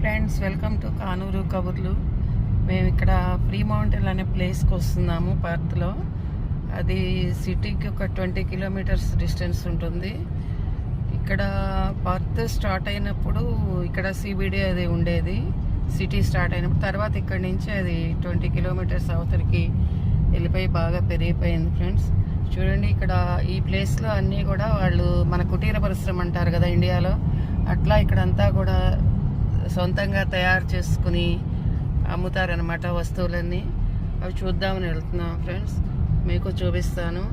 Friends, welcome to Kanuru కబుర్లు. మేము ఇక్కడ ఫ్రీమౌంటైన్ అనే ప్లేస్కి వస్తున్నాము. పర్త్లో అది సిటీకి ఒక 20 కిలోమీటర్స్ డిస్టెన్స్ ఉంటుంది. ఇక్కడ పర్త్ స్టార్ట్ అయినప్పుడు ఇక్కడ సిబిడి అది ఉండేది. సిటీ స్టార్ట్ అయినప్పుడు తర్వాత ఇక్కడ నుంచి అది 20 కిలోమీటర్స్ అవతలికి వెళ్ళిపోయి బాగా పెరిగిపోయింది. ఫ్రెండ్స్ చూడండి, ఇక్కడ ఈ ప్లేస్లో అన్నీ కూడా వాళ్ళు మన కుటీర పరిశ్రమ అంటారు కదా ఇండియాలో, అట్లా ఇక్కడంతా కూడా సొంతంగా తయారు చేసుకుని అమ్ముతారనమాట వస్తువులన్నీ. అవి చూద్దామని వెళ్తున్నాం ఫ్రెండ్స్, మీకు చూపిస్తాను.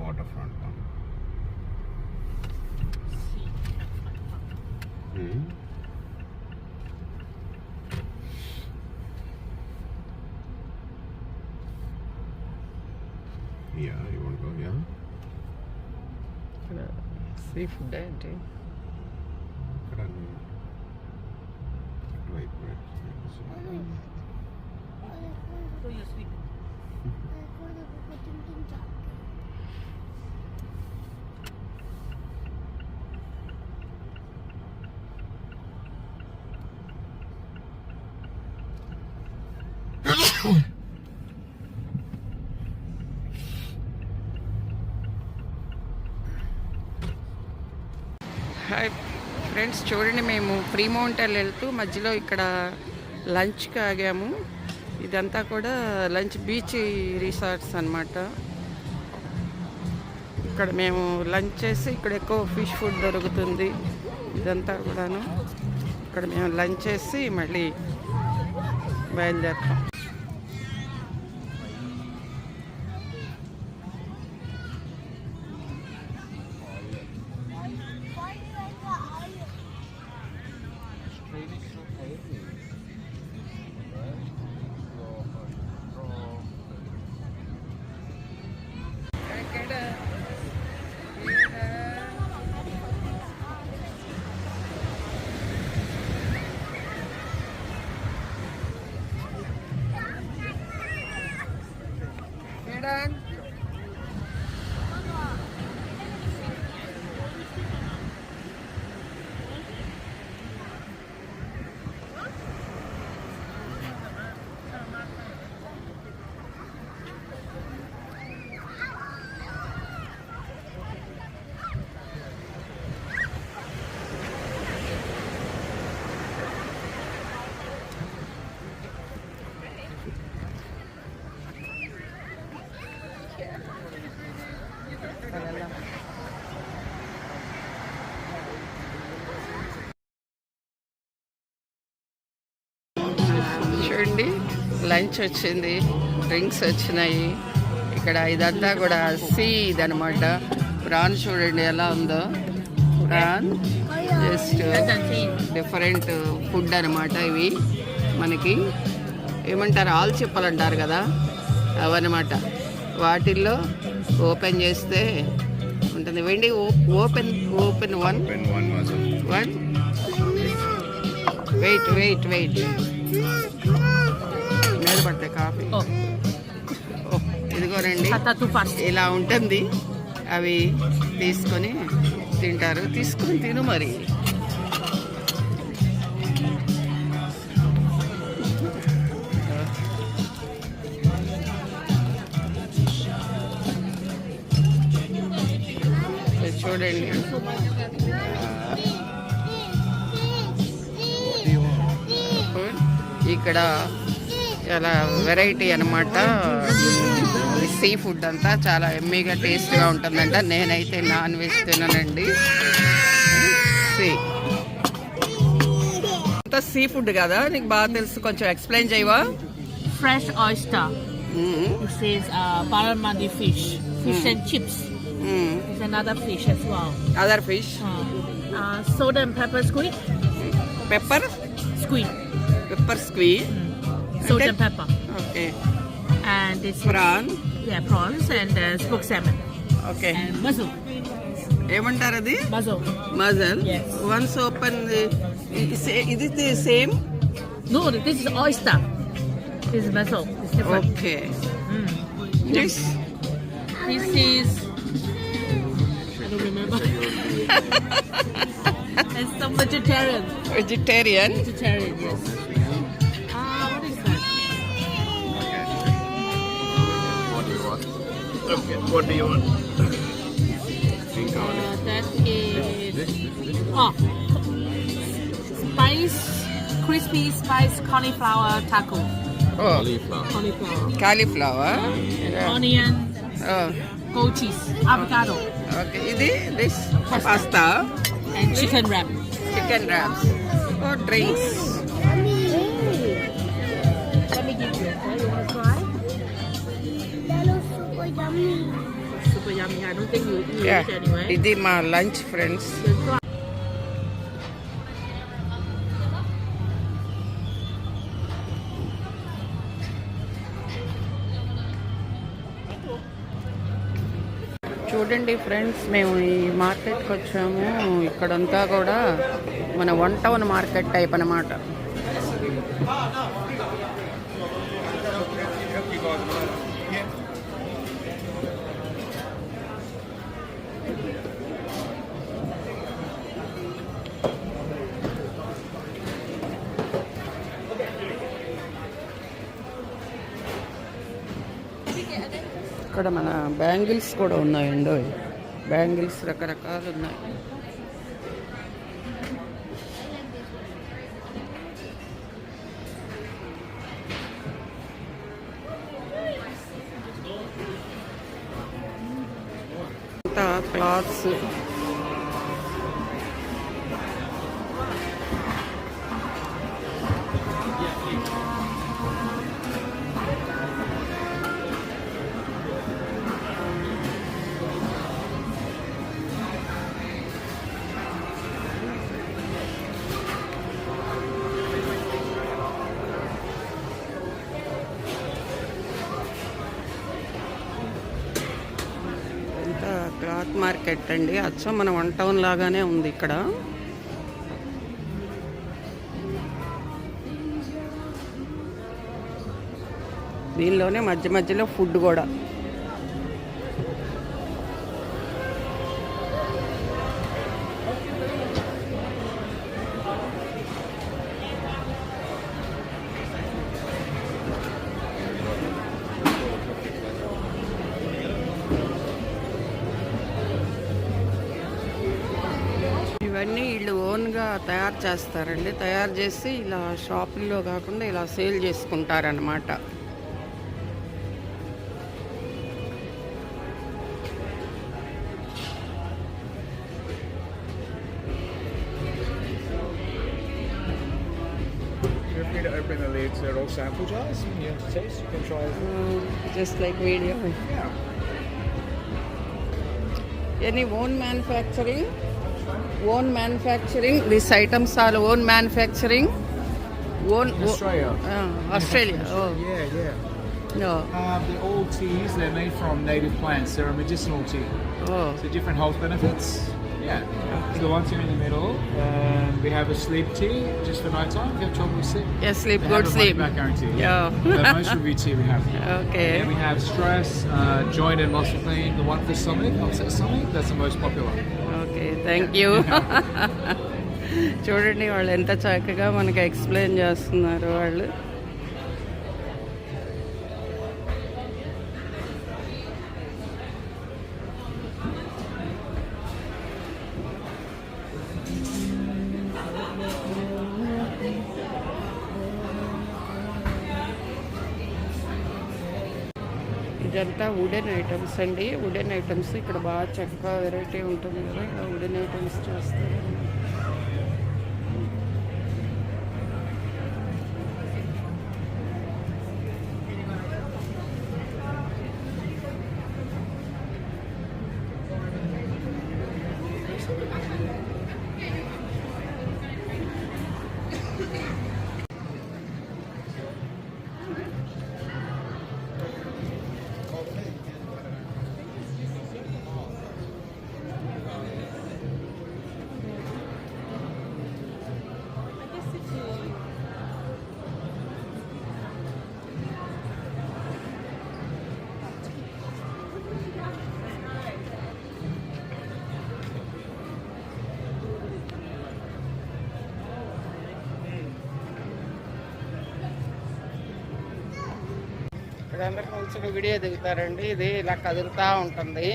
Waterfront one. Yeah, you want to go? Yeah. Sea food ఏంటి? Wait. హాయ్ ఫ్రెండ్స్, చూడండి, మేము ఫ్రీమౌంటైన్ వెళ్తూ మధ్యలో ఇక్కడ లంచ్కి ఆగాము. ఇదంతా కూడా లంచ్ బీచ్ రిసార్ట్స్ అన్నమాట. ఇక్కడ మేము లంచ్ చేసి ఇక్కడ ఎక్కువ ఫిష్ ఫుడ్ దొరుకుతుంది. ఇదంతా కూడాను ఇక్కడ మేము లంచ్ చేసి మళ్ళీ బయలుదేరుతాం. చూడండి, లంచ్ వచ్చింది, డ్రింక్స్ వచ్చినాయి. ఇక్కడ ఇదంతా కూడా సీ ఇదనమాట. ప్రాన్ చూడండి ఎలా ఉందో. ప్రాన్ జస్ట్ డిఫరెంట్ ఫుడ్ అనమాట. ఇవి మనకి ఏమంటారు, ఆల్చిప్పలు అంటారు కదా, అవన్నమాట. వాటిల్లో ఓపెన్ చేస్తే ఉంటుంది. వెండి ఓపెన్ వన్ వెయిట్ మీద పడతాయి కాఫీ. ఇదిగోనండి, ఇలా ఉంటుంది. అవి తీసుకొని తింటారు. తీసుకొని తిను మరి. చూడండి, ఇక్కడ చాలా వెరైటీ అనమాట. సీ ఫుడ్ అంతా చాలా ఎమ్మీగా టేస్ట్గా ఉంటుందంట. నేనైతే నాన్ వెజ్ తిననండి. అంతా సీ ఫుడ్ కదా, నీకు బాగా తెలుసు, కొంచెం ఎక్స్ప్లెయిన్ చేయవా? Fresh oyster. This is barramundi fish and chips. It's another fish as well. Other fish. Salt and pepper squid. Pepper squid. Salt and pepper. Okay. And it's prawn. Yeah, prawns and smoked salmon. Okay. And mussel. ఏమంటారు అది? Mussel. Mussel. Yes. Once open ఇది same. No, this is oyster. This is mussel. It's different. Okay. Mm. This This is. I don't remember. It's some vegetarian. Vegetarian. Vegetarian, yes. What is that? What do you want? Okay, what do you want? That is. Oh, spice, crispy spice cauliflower taco. Cauliflower. Cauliflower. Cauliflower. And onion, goat cheese, avocado, okay. ఇది this pasta. and chicken wrap. Chicken wraps. Drinks. Let me give you. You want to try? That looks super yummy. Super yummy. I don't think you eat it anyway. ఇది మా lunch friends. You try. చూడండి friends, మేము ఈ మార్కెట్కి వచ్చాము. ఇక్కడంతా కూడా మన 1 టౌన్ మార్కెట్ టైప్ అన్నమాట. ఇక్కడ మన బ్యాంగిల్స్ కూడా ఉన్నాయండి. బ్యాంగిల్స్ రకరకాలు ఉన్నాయి. క్లాత్స్. క్లాత్ మార్కెట్ అండి. అచ్చం మన 1 టౌన్ లాగానే ఉంది ఇక్కడ. దీనిలోనే మధ్య మధ్యలో ఫుడ్ కూడా. ఇవన్నీ వీళ్ళు ఓన్గా తయారు చేస్తారండి. తయారు చేసి ఇలా షాపుల్లో కాకుండా ఇలా sale చేసుకుంటారనమాట. Feel free to open the lids. They're all sample jars. You have to taste. You can try. Just like video. Yeah. Any own manufacturing? Own manufacturing. These items are own manufacturing. Own Australia. Australia. Oh Yeah. no. They're all teas. They're made from native plants. They're a medicinal tea. Oh So different health benefits. Yeah. So the ones here in the middle, we have a sleep tea just for night time. If you have trouble with sleep. yes, sleep They good have a sleep. money back guarantee. Yeah. The most review tea we have. Okay. Then we have stress, joint and muscle pain. The one for stomach, upset stomach. That's the most popular. Okay, thank you. చూడండి వాళ్ళు ఎంత చక్కగా మనకి explain చేస్తున్నారు వాళ్ళు. ఇదంతా wooden items అండి. Wooden items ఇక్కడ బాగా చక్కగా వెరైటీ ఉంటుంది కదా, ఇక్కడ వుడెన్ ఐటమ్స్ చేస్తారు. ఇక్కడ అందరు నుంచొని వీడియో దిగుతారండి. ఇది ఇలా కదులుతూ ఉంటుంది.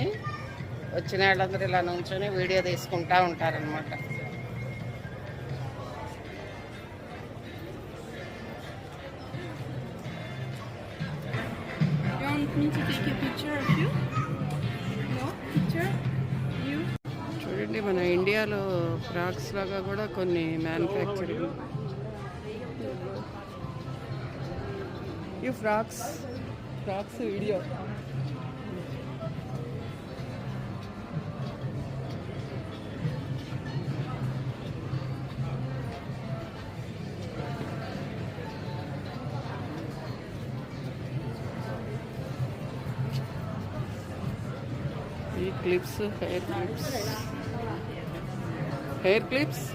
వచ్చిన వాళ్ళందరూ ఇలా నుంచొని వీడియో తీసుకుంటూ ఉంటారనమాట. You want me to take a picture of you? No? Picture? You? చూడండి, మన ఇండియాలో ఫ్రాక్స్ లాగా కూడా కొన్ని మ్యానుఫ్యాక్చరింగ్ ఈ ఫ్రాక్స్ వీడియో. ఈ క్లిప్స్, హెయిర్ క్లిప్స్.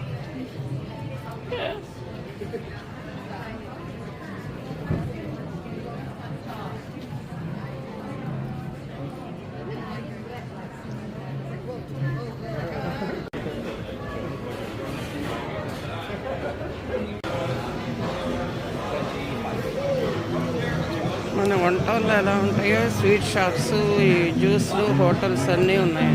మన వంటల్లో ఎలా ఉంటాయో స్వీట్ షాప్స్, ఈ జ్యూస్లు, హోటల్స్ అన్నీ ఉన్నాయి.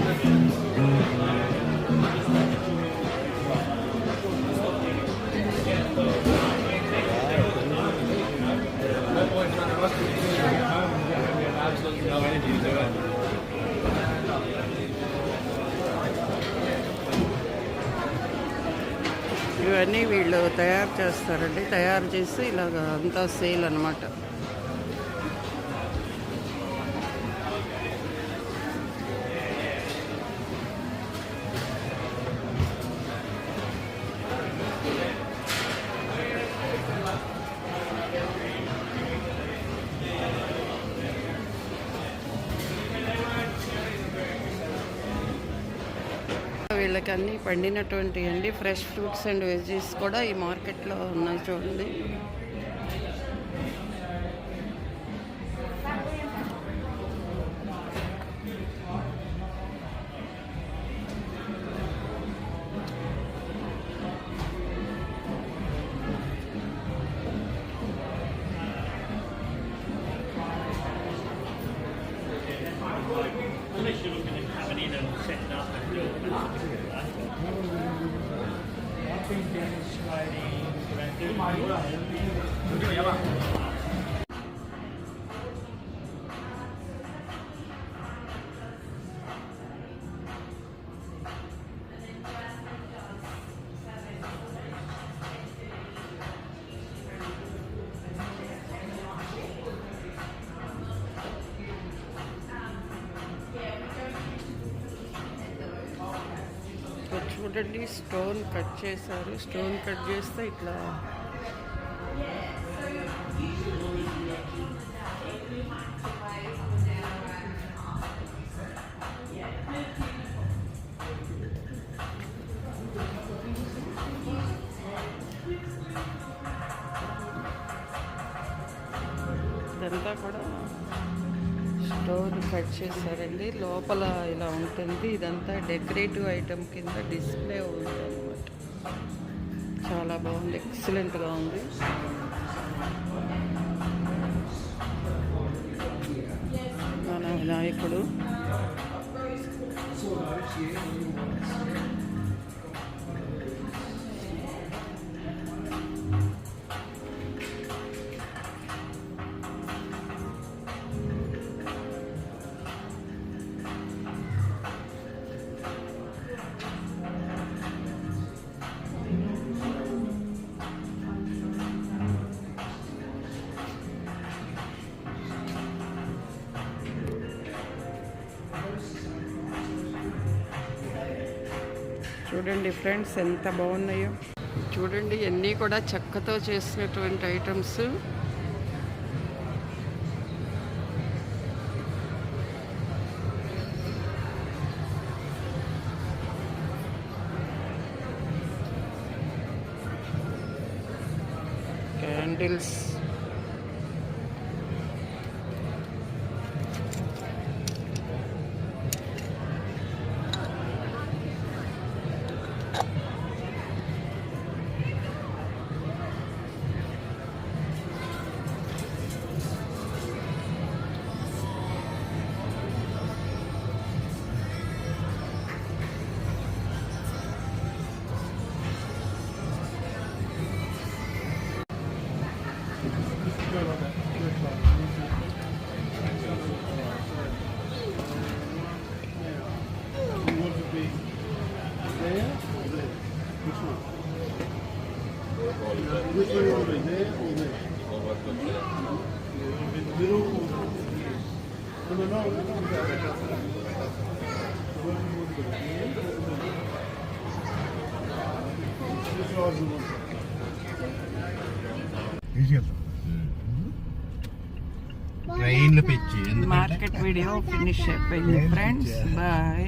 ఇవన్నీ వీళ్ళు తయారు చేస్తారండి. తయారు చేసి ఇలాగ అంతా సేల్ అన్నమాట. వీళ్ళకి అన్నీ పండినటువంటి అండి ఫ్రెష్ ఫ్రూట్స్ అండ్ వెజీస్ కూడా ఈ మార్కెట్లో ఉన్నాయి. చూడండి, చూడండి, స్టోన్ కట్ చేశారు. స్టోన్ కట్ చేస్తే ఇట్లా ఇదంతా కూడా స్టోన్ కట్ చేశారండి. లోపల ఇలా ఉంటుంది. ఇదంతా డెకరేటివ్ ఐటమ్ కింద డిస్ప్లే ఉంటుంది అన్నమాట. చాలా బాగుంది, ఎక్సలెంట్గా ఉంది. మన వినాయకుడు చూడండి ఫ్రెండ్స్, ఎంత బాగున్నాయో చూడండి. అన్నీ కూడా చెక్కతో చేసినటువంటి ఐటమ్స్. క్యాండిల్స్, ట్రైన్లు పిచ్చి ఎందుకంటే మార్కెట్ వీడియో ఫినిష్ అయిపోయింది ఫ్రెండ్స్ బాయ్